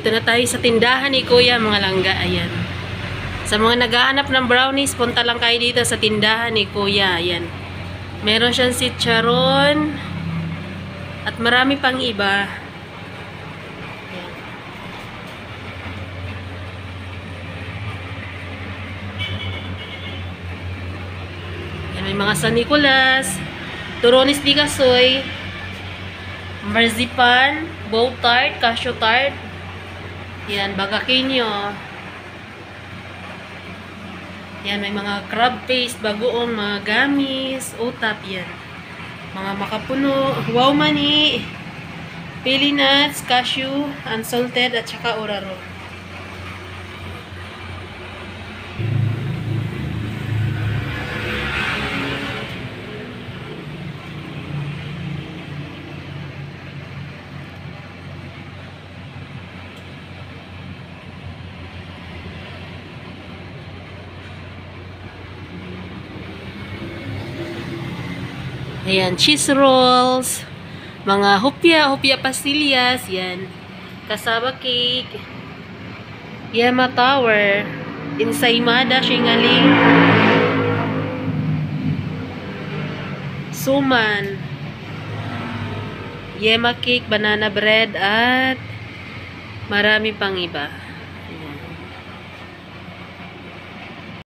Dito na tayo sa tindahan ni Kuya, mga langga. Ayan. Sa mga naghahanap ng brownies, punta lang kayo dito sa tindahan ni Kuya. Ayan. Meron siyang chicharon at marami pang iba. Ayan. Ayan, may mga San Nicolas, Turones di Kasoy, marzipan, bow tart, cashew tart. Yan, bagakinyo. Yan, may mga crab paste, bagoong, mga gamis, utap, yan. Mga makapuno, wow mani, pili nuts, cashew, unsalted, at saka oraro. Ayan, cheese rolls, mga hopya pastillas, yan. Cassava cake, Yema Tower, ensaymada, shingaling, suman, Yema cake, banana bread, at marami pang iba.